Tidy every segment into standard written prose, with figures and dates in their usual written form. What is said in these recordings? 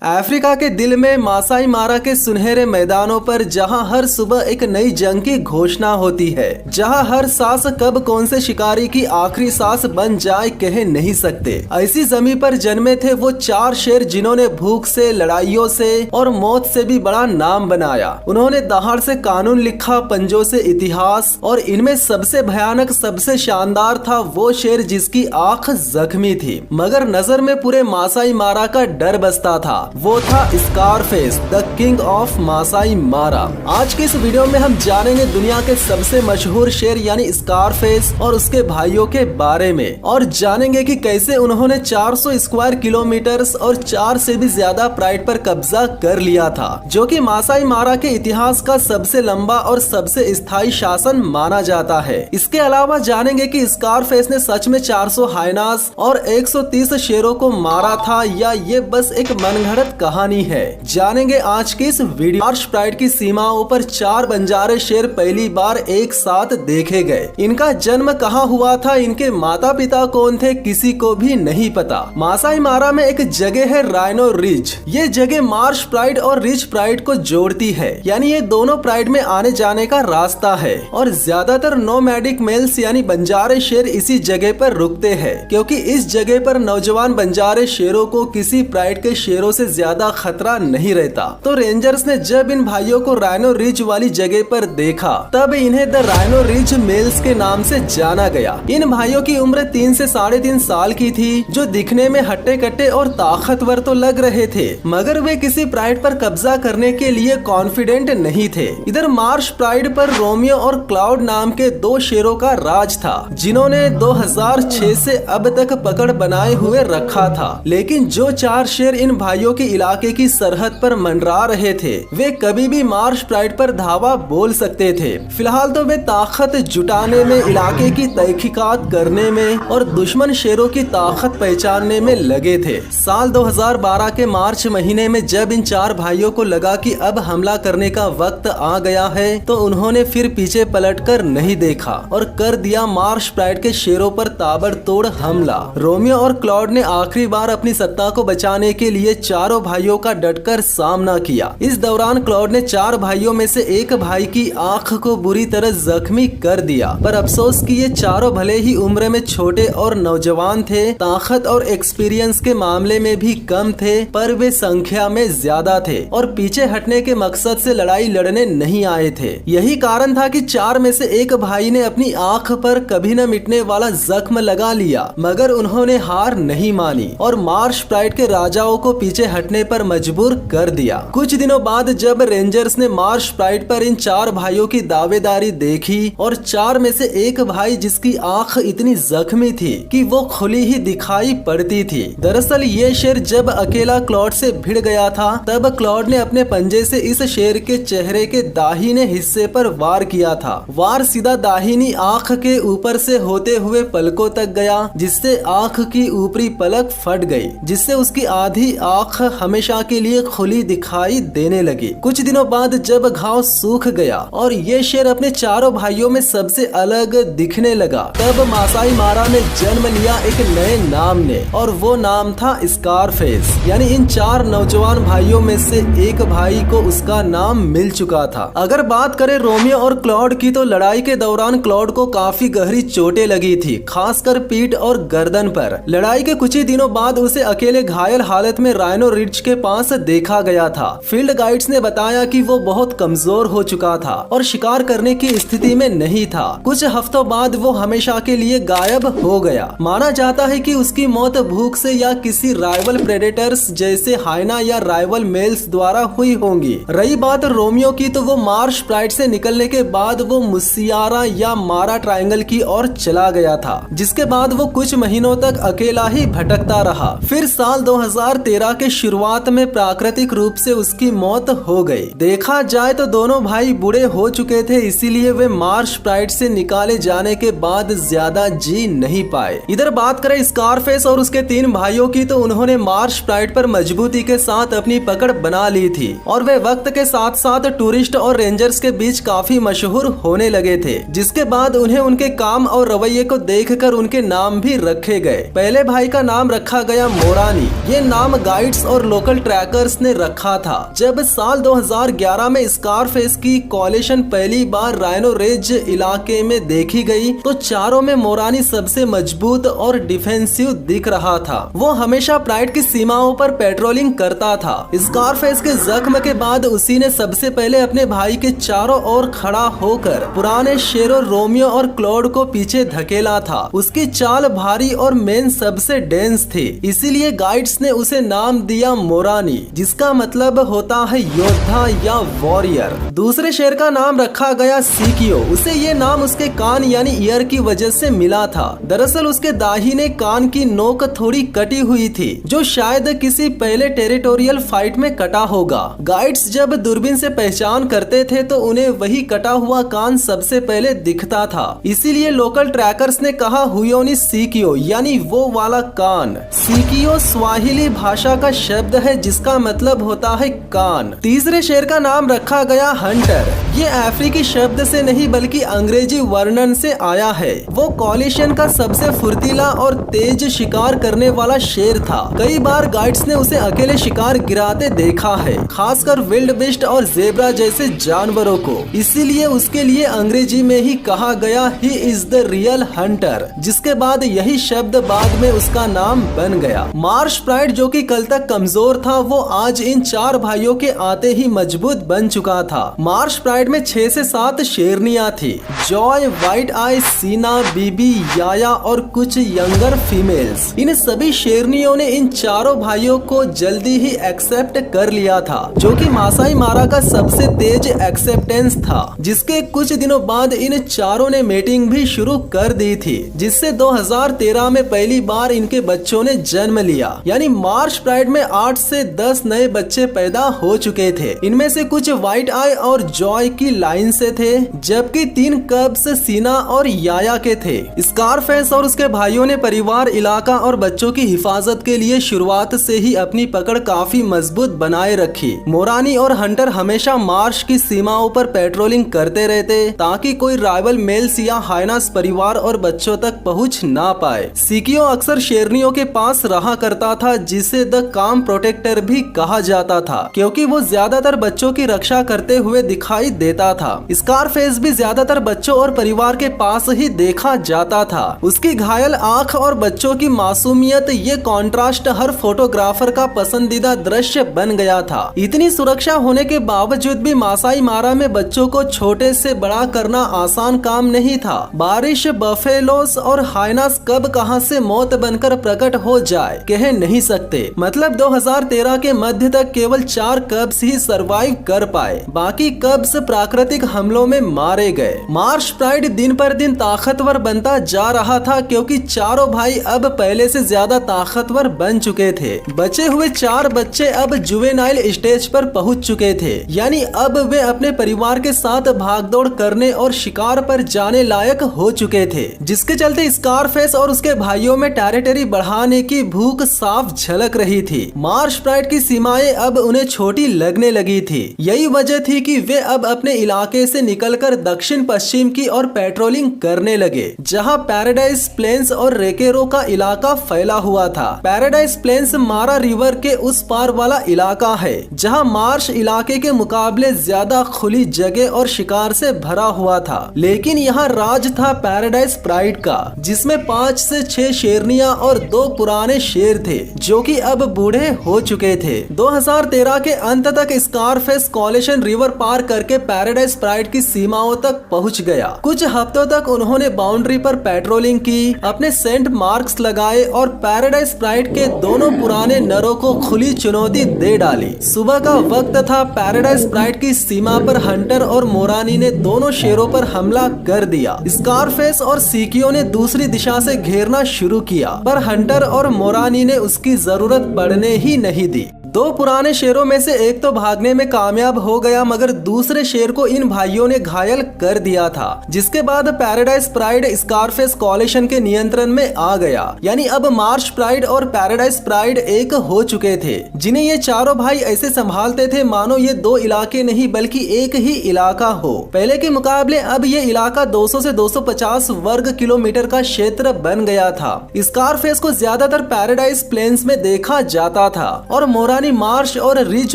Africa के दिल में मासाई मारा के सुनहरे मैदानों पर जहां हर सुबह एक नई जंग की घोषणा होती है, जहां हर सांस कब कौन से शिकारी की आखिरी सांस बन जाए कह नहीं सकते, ऐसी जमीन पर जन्मे थे वो चार शेर जिन्होंने भूख से, लड़ाइयों से और मौत से भी बड़ा नाम बनाया। उन्होंने दहाड़ से कानून लिखा, पंजों से इतिहास, और इनमें सबसे भयानक, सबसे शानदार था वो शेर जिसकी आंख जख्मी थी मगर नजर में पूरे मासाई मारा का डर बसता था। वो था Scarface, the king of Maasai Mara. आज के इस वीडियो में हम जानेंगे दुनिया के सबसे मशहूर शेर यानी स्कारफेस और उसके भाइयों के बारे में, और जानेंगे कि कैसे उन्होंने 400 स्क्वायर किलोमीटर और 4 से भी ज्यादा प्राइड पर कब्जा कर लिया था, जो कि मासाई मारा के इतिहास का सबसे लंबा और सबसे स्थायी शासन माना जाता है। इसके अलावा जानेंगे कि स्कारफेस ने सच में 400 हाइनास और 130 शेरों को मारा था या ये बस एक मनगढ़ंत कहानी है। जानेंगे आज की इस वीडियो। मार्श प्राइड की सीमाओं पर 4 बंजारे शेर पहली बार एक साथ देखे गए। इनका जन्म कहाँ हुआ था, इनके माता पिता कौन थे, किसी को भी नहीं पता। मासाई मारा में एक जगह है राइनो रिज। ये जगह मार्श प्राइड और रिज प्राइड को जोड़ती है, यानी ये दोनों प्राइड में आने जाने का रास्ता है, और ज्यादातर नोमैडिक मेल्स यानी बंजारे शेर इसी जगह पर रुकते हैं, क्योंकि इस जगह पर नौजवान बंजारे शेरों को किसी प्राइड के शेरों से ज्यादा खतरा नहीं रहता। तो रेंजर्स ने जब इन भाइयों को राइनो रिज वाली जगह पर देखा तब इन्हें द राइनो रिज मेल्स के नाम से जाना गया। इन भाइयों की उम्र 3 से 3.5 साल की थी, जो दिखने में हट्टे कट्टे और ताकतवर तो लग रहे थे, मगर वे किसी प्राइड पर कब्जा करने के लिए कॉन्फिडेंट नहीं थे। इधर मार्श प्राइड पर रोमियो और क्लाउड नाम के 2 शेरों का राज था, जिन्होंने 2006 से अब तक पकड़ बनाए हुए रखा था। लेकिन जो 4 शेर इन भाइयों के इलाके की सरहद पर मंडरा रहे थे, वे कभी भी मार्श प्राइड पर धावा बोल सकते थे। फिलहाल तो वे ताकत जुटाने में, इलाके की तहकीकात करने में और दुश्मन शेरों की ताकत पहचानने में लगे थे। साल 2012 के मार्च महीने में जब इन 4 भाइयों को लगा कि अब हमला करने का वक्त आ गया है, तो उन्होंने फिर पीछे पलटकर नहीं देखा और कर दिया मार्श प्राइड के शेरों पर ताबड़तोड़ हमला। रोमियो और क्लाउड ने आखिरी बार अपनी सत्ता को बचाने के लिए चारों भाइयों का डटकर सामना किया। इस दौरान क्लाउड ने 4 भाइयों में से एक भाई की आंख को बुरी तरह जख्मी कर दिया, पर अफसोस कि ये चारों भले ही उम्र में छोटे और नौजवान थे, ताकत और एक्सपीरियंस के मामले में भी कम थे, पर वे संख्या में ज्यादा थे और पीछे हटने के मकसद से लड़ाई लड़ने नहीं आए थे। यही कारण था कि 4 में से एक भाई ने अपनी आंख पर कभी न मिटने वाला जख्म लगा लिया, मगर उन्होंने हार नहीं मानी और मार्श प्राइड के राजाओं को पीछे हटने पर मजबूर कर दिया। कुछ दिनों बाद जब रेंजर्स ने मार्श प्राइड पर इन 4 भाइयों की दावेदारी देखी और 4 में से एक भाई जिसकी आंख इतनी जख्मी थी कि वो खुली ही दिखाई पड़ती थी। दरअसल ये शेर जब अकेला क्लाउड से भिड़ गया था, तब क्लाउड ने अपने पंजे से इस शेर के चेहरे के दाहिने हिस्से पर वार किया था। वार सीधा दाहिनी आंख के ऊपर से होते हुए पलकों तक गया, जिससे आंख की ऊपरी पलक फट गई, जिससे उसकी आधी आंख हमेशा के लिए खुली दिखाई देने लगी। कुछ दिनों बाद जब घाव सूख गया और ये शेर अपने चारों भाइयों में सबसे अलग दिखने लगा, तब मासाई मारा ने जन्म लिया एक नए नाम ने, और वो नाम था स्कारफेस। यानी इन 4 नौजवान भाइयों में से एक भाई को उसका नाम मिल चुका था। अगर बात करें रोमियो और क्लाउड की, तो लड़ाई के दौरान क्लाउड को काफी गहरी चोटें लगी थी, खासकर पीठ और गर्दन पर। लड़ाई के कुछ ही दिनों बाद उसे अकेले घायल हालत में राइनो रिज के पास देखा गया था। फील्ड गाइड्स ने बताया कि वो बहुत कमजोर हो चुका था और शिकार करने की स्थिति में नहीं था। कुछ हफ्तों बाद वो हमेशा के लिए गायब हो गया। माना जाता है कि उसकी मौत भूख से या किसी राइवल प्रेडेटर्स जैसे हाइना या राइवल मेल्स द्वारा हुई होंगी। रही बात रोमियो की, तो वो मार्श प्राइड से निकलने के बाद वो मुसियारा या मारा ट्रायंगल की ओर चला गया था, जिसके बाद वो कुछ महीनों तक अकेला ही भटकता रहा। फिर साल 2013 के शुरुआत में प्राकृतिक रूप से उसकी मौत हो गई। देखा जाए तो दोनों भाई बूढ़े हो चुके थे, इसीलिए वे मार्श प्राइड से निकाले जाने के बाद ज्यादा जी नहीं पाए। इधर बात करें स्कारफेस और उसके 3 भाइयों की, तो उन्होंने मार्श प्राइड पर मजबूती के साथ अपनी पकड़ बना ली थी और वे वक्त के साथ साथ टूरिस्ट और रेंजर्स के बीच काफी मशहूर होने लगे थे, जिसके बाद उन्हें उनके काम और रवैये को देखकर उनके नाम भी रखे गए। पहले भाई का नाम रखा गया मोरानी। ये नाम गाइड्स और लोकल ट्रैकर्स ने रखा था। जब साल 2011 में स्कारफेस की कोलिशन पहली बार राइनो रेंज इलाके में देखी गई तो चारों में मोरानी सबसे मजबूत और डिफेंसिव दिख रहा था। वो हमेशा प्राइड की सीमाओं पर पेट्रोलिंग करता था। स्कारफेस के जख्म के बाद उसी ने सबसे पहले अपने भाई के चारों ओर खड़ा होकर पुराने शेरों रोमियो और क्लॉड को पीछे धकेला था। उसकी चाल भारी और मेन सबसे डेंस थी, इसीलिए गाइड्स ने उसे नाम दिया मोरानी, जिसका मतलब होता है योद्धा या वॉरियर। दूसरे शेर का नाम रखा गया सीकियो। उसे ये नाम उसके कान यानी ईयर की वजह से मिला था। दरअसल उसके दाहिने कान की नोक थोड़ी कटी हुई थी, जो शायद किसी पहले टेरिटोरियल फाइट में कटा होगा। गाइड्स जब दूरबीन से पहचान करते थे तो उन्हें वही कटा हुआ कान सबसे पहले दिखता था, इसीलिए लोकल ट्रैकर्स ने कहा हुयोनी सीकियो यानी वो वाला कान। सीकियो स्वाहिली भाषा का शब्द है जिसका मतलब होता है कान। तीसरे शेर का नाम रखा गया हंटर। ये अफ्रीकी शब्द से नहीं बल्कि अंग्रेजी वर्णन से आया है। वो कोलिशन का सबसे फुर्तीला और तेज शिकार करने वाला शेर था। कई बार गाइड्स ने उसे अकेले शिकार गिराते देखा है, खासकर विल्ड बिस्ट और जेब्रा जैसे जानवरों को। इसीलिए उसके लिए अंग्रेजी में ही कहा गया he is the real Hunter, जिसके बाद यही शब्द बाद में उसका नाम बन गया। मार्श प्राइड जो कि कल तक कमजोर था, वो आज इन चार भाइयों के आते ही मजबूत बन चुका था। मार्श प्राइड में 6 से 7 शेरनियां थी, जॉय, व्हाइट आई, सीना, बीबी, याया और कुछ यंगर फीमेल्स। इन सभी शेरनियों ने इन चारों भाइयों को जल्दी ही एक्सेप्ट कर लिया था, जो कि मासाई मारा का सबसे तेज एक्सेप्टेंस था, जिसके कुछ दिनों बाद इन चारों ने मीटिंग भी शुरू कर दी थी, जिससे 2013 में पहली बार इनके बच्चों ने जन्म लिया। यानी मार्श प्राइड में 8 से 10 नए बच्चे पैदा हो चुके थे। इनमें से कुछ व्हाइट आई और जॉय की लाइन से थे, जबकि 3 कब्स सीना और याया के थे। स्कारफेस और उसके भाइयों ने परिवार, इलाका और बच्चों की हिफाजत के लिए शुरुआत से ही अपनी पकड़ काफी मजबूत बनाए रखी। मोरानी और हंटर हमेशा मार्श की सीमाओं पर पेट्रोलिंग करते रहते ताकि कोई राइवल मेल्स या हाइनास परिवार और बच्चों तक पहुंच ना पाए। सीकियो अक्सर शेरनियों के पास रहा करता था, जिसे द काम प्रोटेक्टर भी कहा जाता था, क्योंकि वो ज्यादातर बच्चों की रक्षा करते हुए दिखाई देता था। स्कारफेस भी ज्यादातर बच्चों और परिवार के पास ही देखा जाता था। उसकी घायल आंख और बच्चों की मासूमियत, ये कॉन्ट्रास्ट हर फोटोग्राफर का पसंदीदा दृश्य बन गया था। इतनी सुरक्षा होने के बावजूद भी मासाई मारा में बच्चों को छोटे से बड़ा करना आसान काम नहीं था। बारिश, बफेलोस और हाइनास कब कहां से मौत बनकर प्रकट हो जाए कह नहीं सकते। मतलब 2013 के मध्य तक केवल 4 कब्स ही सरवाइव कर पाए, बाकी कब्स प्राकृतिक हमलों में मारे गए। मार्श प्राइड दिन पर दिन ताकतवर बनता जा रहा था, क्योंकि चारों भाई अब पहले से ज्यादा ताकतवर बन चुके थे। बचे हुए 4 बच्चे अब जुवेनाइल स्टेज पर पहुंच चुके थे, यानी अब वे अपने परिवार के साथ भागदौड़ करने और शिकार पर जाने लायक हो चुके थे, जिसके चलते स्कारफेस और उसके भाइयों में टेरिटरी बढ़ाने की भूख साफ झलक रही थी। मार्श प्राइड की सीमाएं अब उन्हें छोटी लगने लगी थी। यही वजह थी कि वे अब अपने इलाके से निकलकर दक्षिण पश्चिम की ओर पेट्रोलिंग करने लगे, जहां पैराडाइज प्लेन्स और रेकेरो का इलाका फैला हुआ था। पैराडाइज प्लेन्स मारा रिवर के उस पार वाला इलाका है, जहां मार्श इलाके के मुकाबले ज्यादा खुली जगह और शिकार से भरा हुआ था। लेकिन यहाँ राज था पैराडाइज प्राइड का, जिसमें 5 से 6 शेरनियां और 2 पुराने शेर थे, जो कि अब बूढ़े हो चुके थे। 2013 के अंत तक स्कारफेस कोलिशन रिवर पार करके पैराडाइज प्राइड की सीमाओं तक पहुंच गया। कुछ हफ्तों तक उन्होंने बाउंड्री पर पेट्रोलिंग की, अपने सेंट मार्क्स लगाए और पैराडाइज प्राइड के दोनों पुराने नरों को खुली चुनौती दे डाली। सुबह का वक्त था। पैराडाइज प्राइड की सीमा पर हंटर और मोरानी ने दोनों शेरों पर हमला कर दिया। स्कारफेस और सीकियो ने दूसरी दिशा से घेरना शुरू किया, पर हंटर और मोरानी ने उसकी जरूरत पड़ने ही नहीं दी। दो पुराने शेरों में से एक तो भागने में कामयाब हो गया, मगर दूसरे शेर को इन भाइयों ने घायल कर दिया था, जिसके बाद पैराडाइज प्राइड स्कारफेस कॉलिशन के नियंत्रण में आ गया। यानी अब मार्श प्राइड और पैराडाइज प्राइड एक हो चुके थे, जिन्हें ये चारों भाई ऐसे संभालते थे मानो ये दो इलाके नहीं बल्कि एक ही इलाका हो। पहले के मुकाबले अब ये इलाका 200 से 250 वर्ग किलोमीटर का क्षेत्र बन गया था। स्कारफेस को ज्यादातर पैराडाइज प्लेन्स में देखा जाता था और मोरानी मार्श और रिज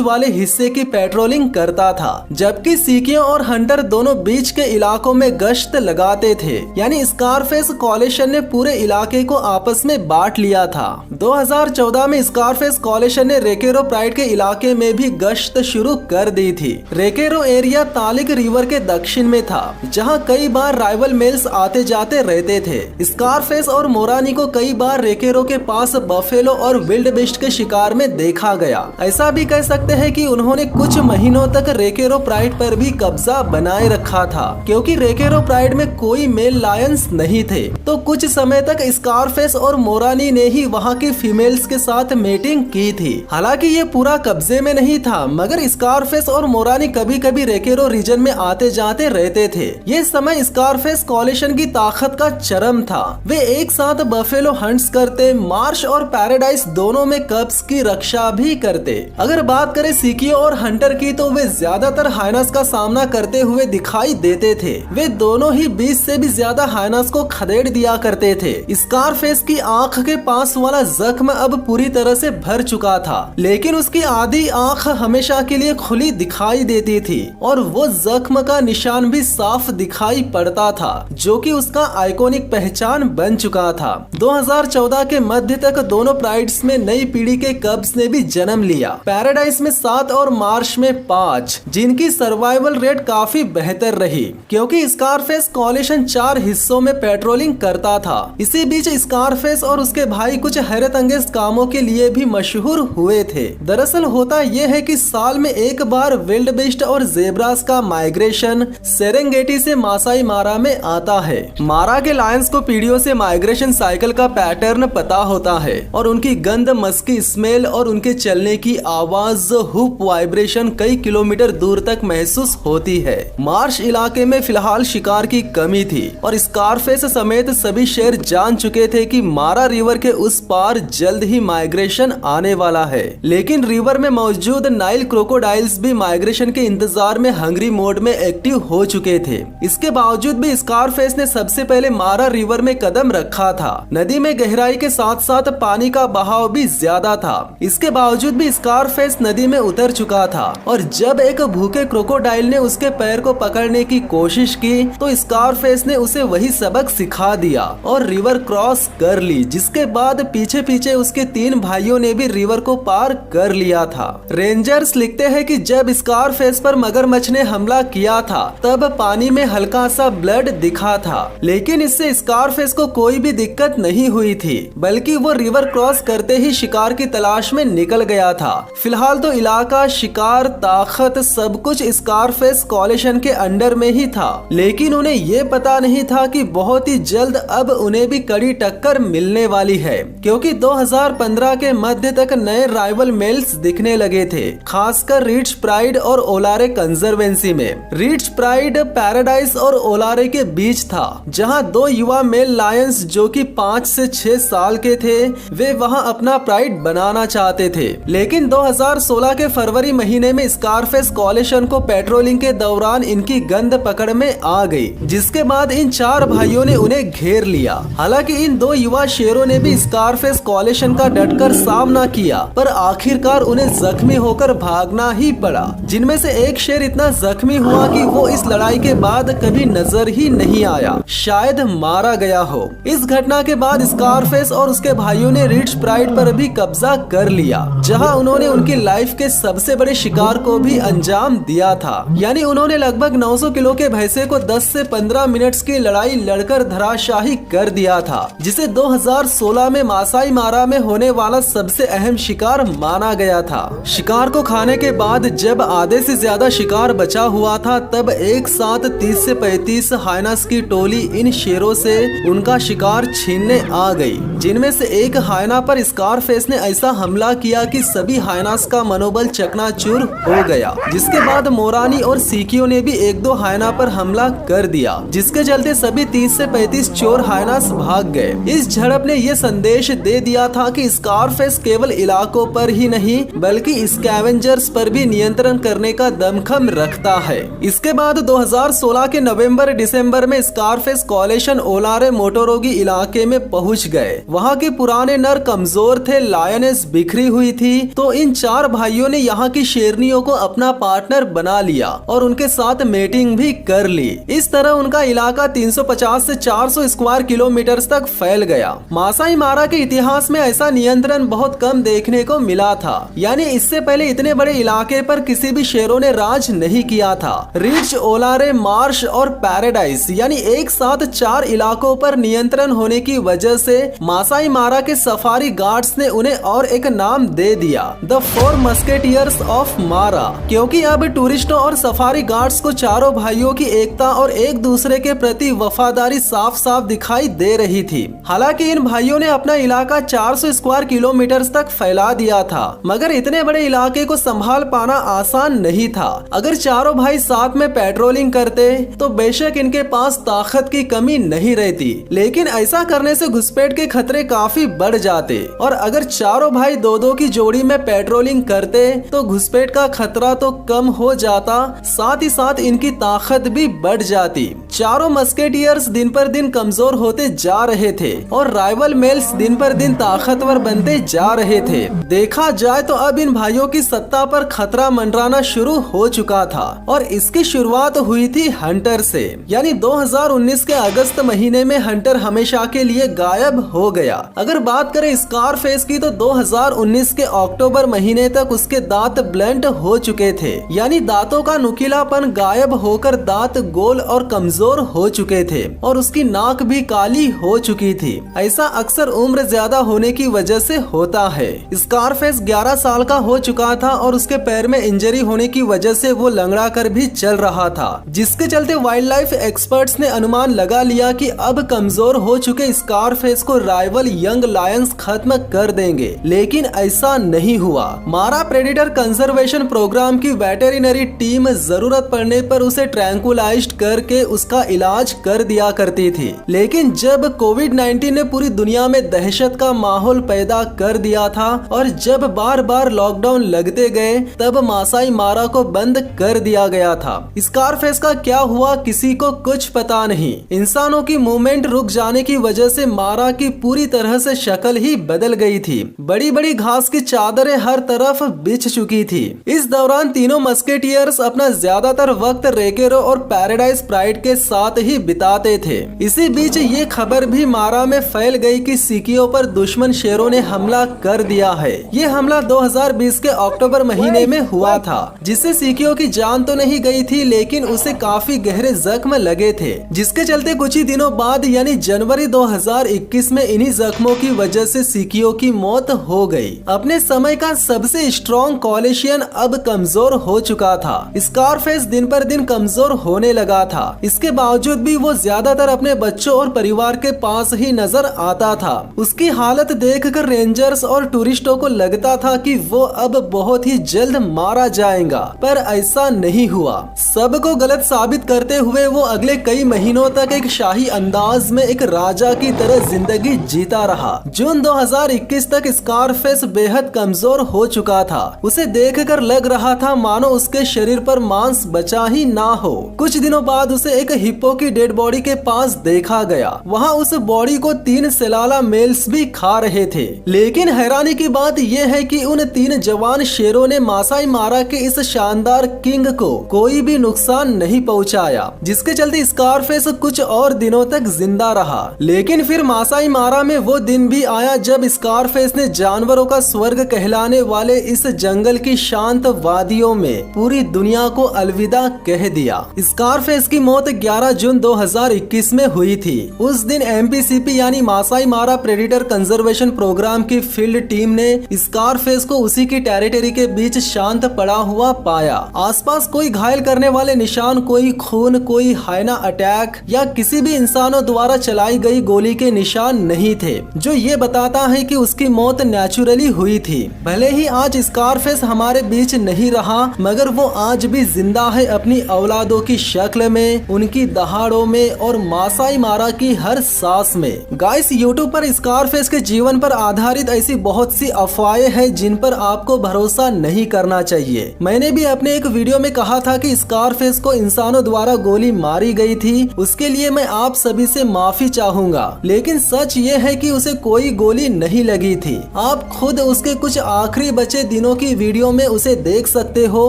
वाले हिस्से की पेट्रोलिंग करता था, जबकि सीकियों और हंटर दोनों बीच के इलाकों में गश्त लगाते थे। यानी स्कारफेस कॉलिशन ने पूरे इलाके को आपस में बांट लिया था। 2014 में स्कारफेस कॉलिशन ने रेकेरो प्राइड के इलाके में भी गश्त शुरू कर दी थी। रेकेरो एरिया तालिक रिवर के दक्षिण में था, जहां कई बार राइवल मेल्स आते जाते रहते थे। स्कारफेस और मोरानी को कई बार रेकेरो के पास बफेलो और विल्ड बीस्ट के शिकार में देखा गया। ऐसा भी कह सकते हैं कि उन्होंने कुछ महीनों तक रेकेरो प्राइड पर भी कब्जा बनाए रखा था, क्योंकि रेकेरो प्राइड में कोई मेल लायंस नहीं थे। तो कुछ समय तक स्कारफेस और मोरानी ने ही वहां की फीमेल्स के साथ मेटिंग की थी। हालांकि ये पूरा कब्जे में नहीं था, मगर स्कारफेस और मोरानी कभी कभी रेकेरो रीजन में आते जाते रहते थे। ये समय स्कारफेस कॉलिशन की ताकत का चरम था। वे एक साथ बफेलो हंट्स करते, मार्श और पैराडाइज दोनों में कब्स की रक्षा भी करते। अगर बात करें सीकियो और हंटर की, तो वे ज्यादातर हाइनास का सामना करते हुए दिखाई देते थे। वे दोनों ही 20 से भी ज्यादा हाइनास को खदेड़ दिया करते थे। स्कारफेस की आंख के पास वाला जख्म अब पूरी तरह से भर चुका था, लेकिन उसकी आधी आंख हमेशा के लिए खुली दिखाई देती थी और वो जख्म का निशान भी साफ दिखाई पड़ता था, जो कि उसका आइकॉनिक पहचान बन चुका था। 2014 के मध्य तक दोनों प्राइड्स में नई पीढ़ी के कब्स ने भी जन्म लिया। पैराडाइज में 7 और मार्श में 5, जिनकी सर्वाइवल रेट काफी बेहतर रही, क्योंकि स्कारफेस कॉलिशन 4 हिस्सों में पेट्रोलिंग करता था। इसी बीच स्कारफेस और उसके भाई कुछ हैरत अंगेज कामों के लिए भी मशहूर हुए थे। दरअसल होता यह है कि साल में एक बार विल्ड बीस्ट और जेब्रास का माइग्रेशन सेरेंगेटी से मासाई मारा में आता है। मारा के लायंस को पीढ़ियों से माइग्रेशन साइकिल का पैटर्न पता होता है और उनकी गंध, मस्की स्मेल और उनके चलने की आवाज, हुप वाइब्रेशन कई किलोमीटर दूर तक महसूस होती है। मार्श इलाके में फिलहाल शिकार की कमी थी और स्कारफेस समेत सभी शेर जान चुके थे कि मारा रिवर के उस पार जल्द ही माइग्रेशन आने वाला है। लेकिन रिवर में मौजूद नाइल क्रोकोडाइल्स भी माइग्रेशन के इंतजार में हंग्री मोड में एक्टिव हो चुके थे। इसके बावजूद भी स्कारफेस ने सबसे पहले मारा रिवर में कदम रखा था। नदी में गहराई के साथ साथ पानी का बहाव भी ज्यादा था। इसके बावजूद भी स्कारफेस नदी में उतर चुका था और जब एक भूखे क्रोकोडाइल ने उसके पैर को पकड़ने की कोशिश की, तो स्कारफेस ने उसे वही सबक सिखा दिया और रिवर क्रॉस कर ली, जिसके बाद पीछे पीछे उसके 3 भाइयों ने भी रिवर को पार कर लिया था। रेंजर्स लिखते हैं कि जब स्कारफेस पर मगरमच्छ ने हमला किया था, तब पानी में हल्का सा ब्लड दिखा था, लेकिन इससे स्कारफेस को कोई भी दिक्कत नहीं हुई थी, बल्कि वो रिवर क्रॉस करते ही शिकार की तलाश में निकल गया था। फिलहाल तो इलाका, शिकार, ताकत सब कुछ स्कारफेस कॉलिशन के अंडर में ही था, लेकिन उन्हें ये पता नहीं था कि बहुत ही जल्द अब उन्हें भी कड़ी टक्कर मिलने वाली है, क्योंकि 2015 के मध्य तक नए राइवल मेल्स दिखने लगे थे, खासकर रीड्स प्राइड और ओलारे कंजर्वेंसी में। रीड्स प्राइड पैराडाइज और ओलारे के बीच था, जहां 2 युवा मेल लायंस जो कि 5 से 6 साल के थे, वे वहां अपना प्राइड बनाना चाहते थे। लेकिन 2016 के फरवरी महीने में स्कारफेस कॉलिशन को पेट्रोलिंग के दौरान इनकी गंध पकड़ में आ गई, जिसके बाद इन 4 भाइयों ने उन्हें घेर लिया। हालांकि इन 2 युवा शेरों ने भी स्कारफेस कॉलिशन का डटकर सामना किया, पर आखिरकार उन्हें जख्मी होकर भागना ही पड़ा, जिनमें से एक शेर इतना जख्मी हुआ कि वो इस लड़ाई के बाद कभी नजर ही नहीं आया, शायद मारा गया हो। इस घटना के बाद स्कारफेस और उसके भाइयों ने रीड्स प्राइड पर भी कब्जा कर लिया, जहां उन्होंने उनकी लाइफ के सबसे बड़े शिकार को भी अंजाम दिया था। यानी उन्होंने लगभग 900 किलो के भैंसे को 10 से 15 मिनट्स की लड़ाई लड़कर धराशाही कर दिया था, जिसे 2016 में मासाई मारा में होने वाला सबसे अहम शिकार माना गया था। शिकार को खाने के बाद जब आधे से ज्यादा शिकार बचा हुआ था, तब एक साथ 30 से 35 हाइनास की टोली इन शेरों से उनका शिकार छीनने आ गई, जिनमें से एक हाइना पर स्कारफेस ने ऐसा हमला किया कि सभी हाइनास का मनोबल चकनाचूर हो गया। जिसके बाद मोरानी और सीकियों ने भी एक दो हाइना पर हमला कर दिया, जिसके चलते सभी 30 से 35 चोर हाइनास भाग गए। इस झड़प ने यह संदेश दे दिया था कि स्कारफेस केवल इलाकों पर ही नहीं बल्कि स्कैवेंजर्स पर भी नियंत्रण करने का दमखम रखता है। इसके बाद 2016 के नवंबर दिसंबर में स्कारफेस कोलेशन ओलारे मोटोरोगी इलाके में पहुंच गए। वहां के पुराने नर कमजोर थे, लायनेस बिखरी हुई थी, तो इन चार भाइयों ने यहाँ की शेरनियों को अपना पार्टनर बना लिया और उनके साथ मेटिंग भी कर ली। इस तरह उनका इलाका 350 से 400 स्क्वायर किलोमीटर तक फैल गया। मासाई मारा के इतिहास में ऐसा नियंत्रण बहुत कम देखने को मिला था, यानी इससे पहले इतने बड़े इलाके पर किसी भी शेरों ने राज नहीं किया था। रिच, ओलारे, मार्श और पैराडाइज यानी एक साथ 4 इलाकों पर नियंत्रण होने की वजह से मासाई मारा के सफारी गार्ड्स ने उन्हें और एक नाम दे दिया, द 4 मस्केटियर्स ऑफ मारा, क्योंकि अब टूरिस्टों और सफारी गार्ड्स को चारों भाइयों की एकता और एक दूसरे के प्रति वफादारी साफ साफ दिखाई दे रही थी। हालांकि इन भाइयों ने अपना इलाका 400 स्क्वायर किलोमीटर तक फैला दिया था, मगर इतने बड़े इलाके को संभाल पाना आसान नहीं था। अगर चारों भाई साथ में पेट्रोलिंग करते तो बेशक इनके पास ताकत की कमी नहीं रहती, लेकिन ऐसा करने से घुसपैठ के खतरे काफी बढ़ जाते, और अगर चारों भाई दो की जोड़ी में पेट्रोलिंग करते तो घुसपैठ का खतरा तो कम हो जाता, साथ ही साथ इनकी ताकत भी बढ़ जाती। चारों मस्केटियर्स दिन पर दिन कमजोर होते जा रहे थे और राइवल मेल्स दिन पर दिन ताकतवर बनते जा रहे थे। देखा जाए तो अब इन भाइयों की सत्ता पर खतरा मंडराना शुरू हो चुका था, और इसकी शुरुआत हुई थी हंटर से। यानी 2019 के अगस्त महीने में हंटर हमेशा के लिए गायब हो गया। अगर बात करें स्कारफेस की तो 2019 के अक्टूबर महीने तक उसके दांत ब्लंट हो चुके थे, यानी दांतों का नुकीलापन गायब होकर दांत गोल और कमजोर हो चुके थे, और उसकी नाक भी काली हो चुकी थी। ऐसा अक्सर उम्र ज्यादा होने की वजह से होता है। स्कारफेस 11 साल का हो चुका था और उसके पैर में इंजरी होने की वजह से वो लंगड़ा कर भी चल रहा था, जिसके चलते वाइल्ड लाइफ एक्सपर्ट्स ने अनुमान लगा लिया कि अब कमजोर हो चुके स्कारफेस को राइवल यंग लायंस खत्म कर देंगे, लेकिन ऐसा नहीं हुआ। मारा प्रेडेटर कंजर्वेशन प्रोग्राम की वेटेरिनरी टीम जरूरत पड़ने पर उसे ट्रैंकुलाइज्ड करके उसका इलाज कर दिया करती थी, लेकिन जब कोविड-19 ने पूरी दुनिया में दहशत का माहौल पैदा कर दिया था और जब बार बार लॉकडाउन लगते गए, तब मासाई मारा को बंद कर दिया गया था। स्कारफेस का क्या हुआ किसी को कुछ पता नहीं। इंसानों की मूवमेंट रुक जाने की वजह से मारा की पूरी तरह से शक्ल ही बदल गई थी। बड़ी बड़ी घास की चादरें हर तरफ बिछ चुकी थी। इस दौरान तीनों मस्केटियर्स अपना ज्यादातर वक्त रेकेरो और पैराडाइज प्राइड के साथ ही बिताते थे। इसी बीच ये खबर भी मारा में फैल गई कि सीकियों पर दुश्मन शेरों ने हमला कर दिया है। ये हमला 2020 के अक्टूबर महीने में हुआ था, जिससे सीकियों की जान तो नहीं गई थी, लेकिन उसे काफी गहरे जख्म लगे थे, जिसके चलते कुछ ही दिनों बाद यानी जनवरी 2021 में इन्हीं जख्मों की वजह से सीकियों की मौत हो गई। अपने समय का सबसे स्ट्रॉन्ग कोलिशन अब कमजोर हो चुका था। स्कारफेस दिन पर दिन कमजोर होने लगा था। इसके बावजूद भी वो ज्यादातर अपने बच्चों और परिवार के पास ही नजर आता था। उसकी हालत देखकर रेंजर्स और टूरिस्टों को लगता था कि वो अब बहुत ही जल्द मारा जाएगा, पर ऐसा नहीं हुआ। सबको गलत साबित करते हुए वो अगले कई महीनों तक एक शाही अंदाज में एक राजा की तरह जिंदगी जीता रहा। जून 2021 तक स्कारफेस बेहद कमजोर हो चुका था। उसे देखकर लग रहा था मानो उसके शरीर पर मांस बचा ही ना हो। कुछ दिनों बाद उसे एक हिप्पो की डेड बॉडी के पास देखा गया। वहाँ उस बॉडी को 3 सेलाला मेल्स भी खा रहे थे। लेकिन हैरानी की बात यह है कि उन 3 जवान शेरों ने मासाई मारा के इस शानदार किंग को कोई भी नुकसान नहीं पहुंचाया, जिसके चलते स्कारफेस कुछ और दिनों तक जिंदा रहा। लेकिन फिर मासाई मारा में वो दिन भी आया जब स्कारफेस ने जानवरों का स्वर्ग कहलाने वाले इस जंगल की शांत वादियों में पूरी दुनिया को अलविदा कह दिया। स्कारफेस की मौत 11 जून 2021 में हुई थी। उस दिन MPCP यानी Maasai Mara predator conservation program की फील्ड टीम ने स्कारफेस को उसी की टेरिटरी के बीच शांत पड़ा हुआ पाया। आसपास कोई घायल करने वाले निशान, कोई खून, कोई हाइना अटैक या किसी भी इंसानों द्वारा चलाई गई गोली के निशान नहीं थे, जो ये बताता है कि उसकी मौत नेचुरली हुई थी। भले ही आज स्कारफेस हमारे बीच नहीं रहा, मगर वो आज भी जिंदा है अपनी औलादों की शक्ल में, उनकी दहाड़ों में और मासाई मारा की हर सांस में। गाइस, यूट्यूब पर स्कारफेस के जीवन पर आधारित ऐसी बहुत सी अफवाहें हैं जिन पर आपको भरोसा नहीं करना चाहिए। मैंने भी अपने एक वीडियो में कहा था कि स्कारफेस को इंसानों द्वारा गोली मारी गई थी, उसके लिए मैं आप सभी से माफी चाहूंगा। लेकिन सच ये है कि उसे कोई गोली नहीं लगी थी। आप खुद उसके कुछ आखिरी बचे दिनों की वीडियो में उसे देख सकते हो।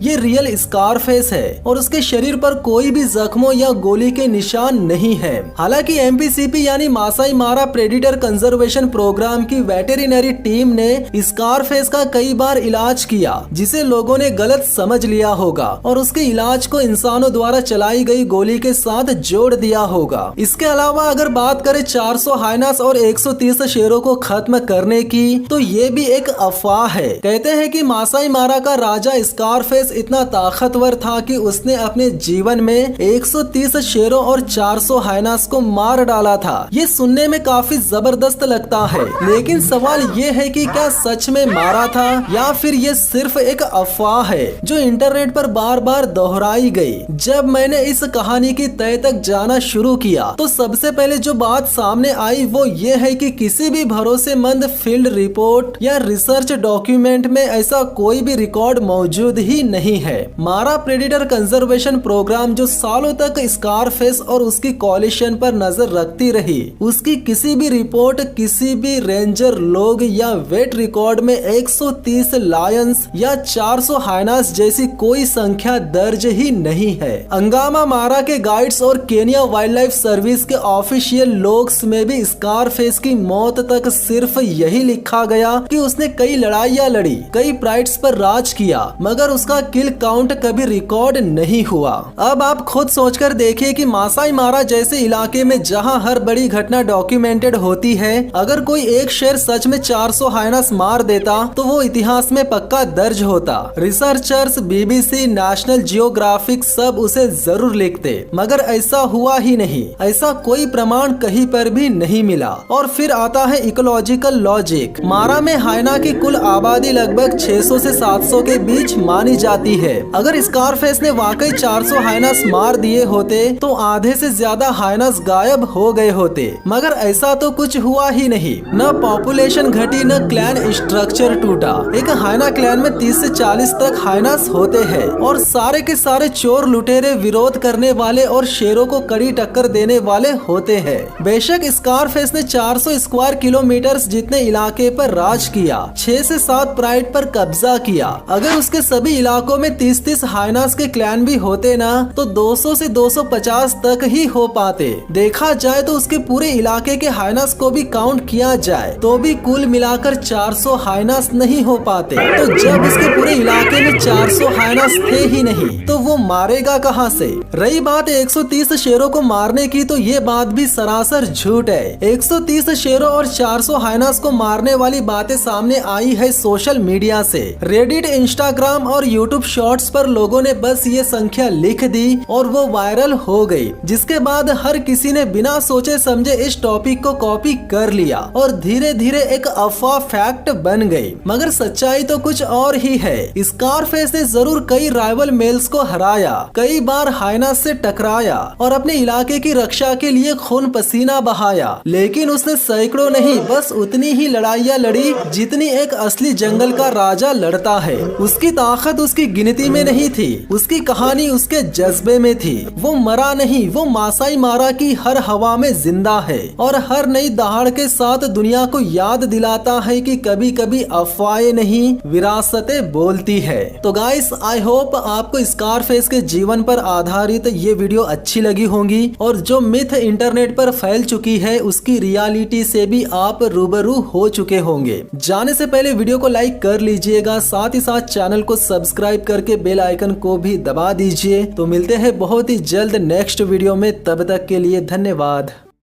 ये रियल स्कारफेस है और उसके शरीर पर कोई भी जख्मों या गोली के निशान नहीं है। हालांकि MPCP यानी Maasai Mara predator conservation program की वेटेरिनरी टीम ने स्कारफेस का कई बार इलाज किया, जिसे लोगों ने गलत समझ लिया होगा और उसके इलाज को इंसानों द्वारा चलाई गई गोली के साथ जोड़ दिया होगा। इसके अलावा अगर बात करें 400 हाइनास और 130 शेरों को खत्म करने की, तो ये भी एक अफवाह है। कहते हैं कि मासाई मारा का राजा स्कारफेस इतना ताकतवर था कि उसने अपने जीवन में 130 शेरों और 400 हाइनास को मार डाला था। ये सुनने में काफी जबरदस्त लगता है, लेकिन सवाल ये है कि क्या सच में मारा था या फिर ये सिर्फ एक अफवाह है जो इंटरनेट पर बार बार दोहराई गई। जब मैंने इस कहानी की तह तक जाना शुरू किया तो सबसे पहले जो बात सामने आई वो ये है कि किसी भी भरोसेमंद फील्ड रिपोर्ट या रिसर्च डॉक्यूमेंट में ऐसा कोई भी रिकॉर्ड मौजूद ही नहीं है। मारा प्रेडेटर कंजर्वेशन प्रोग्राम जो सालों तक स्कारफेस और उसकी कॉलिशन पर नजर रखती रही, उसकी किसी भी रिपोर्ट, किसी भी रेंजर लोग या वेट रिकॉर्ड में 130 लायंस या 400 हाइनास जैसी कोई संख्या दर्ज ही नहीं है। अंगामा मारा के गाइड्स और केनिया वाइल्ड लाइफ सर्विस के ऑफिशियल लॉग्स में भी स्कारफेस की मौत तक सिर्फ यही लिखा गया कि उसने कई लड़ाइयां लड़ी, कई प्राइड्स पर राज किया, मगर उसका किल काउंट कभी रिकॉर्ड नहीं हुआ। अब आप खुद सोचकर देखिए कि मासाई मारा जैसे इलाके में जहां हर बड़ी घटना डॉक्यूमेंटेड होती है, अगर कोई एक शेर सच में 400 हाइनास मार देता तो वो इतिहास में पक्का दर्ज होता। रिसर्चर्स, BBC, नेशनल जियोग्राफिक सब उसे जरूर लिखते, मगर ऐसा हुआ ही नहीं। ऐसा कोई प्रमाण कहीं पर भी नहीं मिला। और फिर आता है इकोलॉजिकल लॉजिक। मारा में हाइना की कुल आबादी लगभग 600 से 700 के बीच मानी जाती है। अगर स्कारफेस ने वाकई 400 हाइनास मार दिए होते तो आधे से ज्यादा हाइनास गायब हो गए होते, मगर ऐसा तो कुछ हुआ ही नहीं। न पॉपुलेशन घटी, न क्लैन स्ट्रक्चर टूटा। एक हाइना क्लैन में 30 से 40 तक हाइनास होते हैं और सारे के सारे चोर, लुटेरे, विरोध करने वाले और शेरों को कड़ी टक्कर देने वाले होते हैं। बेशक स्कारफेस ने 400 स्क्वायर किलोमीटर जितने इलाके पर राज किया, 6 से 7 प्राइड पर कब्जा किया। अगर उसके सभी इलाकों में 30-30 हाइनास के क्लैन भी होते ना, तो 200 से 250 तक ही हो पाते। देखा जाए तो उसके पूरे इलाके के हाइनास को भी काउंट किया जाए तो भी कुल मिलाकर 400 हाइनास नहीं हो पाते। तो जब उसके पूरे इलाके में 400 हाइनास थे ही नहीं तो वो मारेगा कहां से? रही बात 130 शेरों को मारने की, तो ये बात भी सरासर झूठ है। 130 शेरों और 400 हाइनास को मारने वाली बातें सामने आई है सोशल मीडिया से। रेडिट, इंस्टाग्राम और यूट्यूब शॉर्ट्स पर लोगों ने बस ये संख्या लिख दी और वो वायरल हो गई, जिसके बाद हर किसी ने बिना सोचे समझे इस टॉपिक को कॉपी कर लिया और धीरे धीरे एक अफवाह फैक्ट बन गई। मगर सच्चाई तो कुछ और ही है। स्कारफेस ने जरूर कई राइवल मेल्स को हराया, कई बार हाइनास से टकराया और अपने इलाके की रक्षा के लिए खून पसीना बहाया, लेकिन उसने सैकड़ों नहीं, बस उतनी ही लड़ाइयाँ लड़ी जितनी एक असली जंगल का राजा लड़ता है। उसकी ताकत उसकी गिनती में नहीं थी, उसकी कहानी उसके जज्बे में थी। वो मरा नहीं, वो मासाई मारा की हर हवा में जिंदा है और हर नई दहाड़ के साथ दुनिया को याद दिलाता है कि कभी कभी अफवाहें नहीं, विरासतें बोलती है। तो गाइस, आई होप आपको स्कारफेस के जीवन पर आधारित ये वीडियो अच्छी लगी होंगी और जो मिथ इंटरनेट पर फैल चुकी है उसकी रियलिटी से भी आप रूबरू हो चुके होंगे। जाने से पहले वीडियो को लाइक कर लीजिएगा, साथ ही साथ चैनल को सब्सक्राइब करके बेल आइकन को भी दबा दीजिए। तो मिलते हैं बहुत ही जल्द जल्द नेक्स्ट वीडियो में, तब तक के लिए धन्यवाद।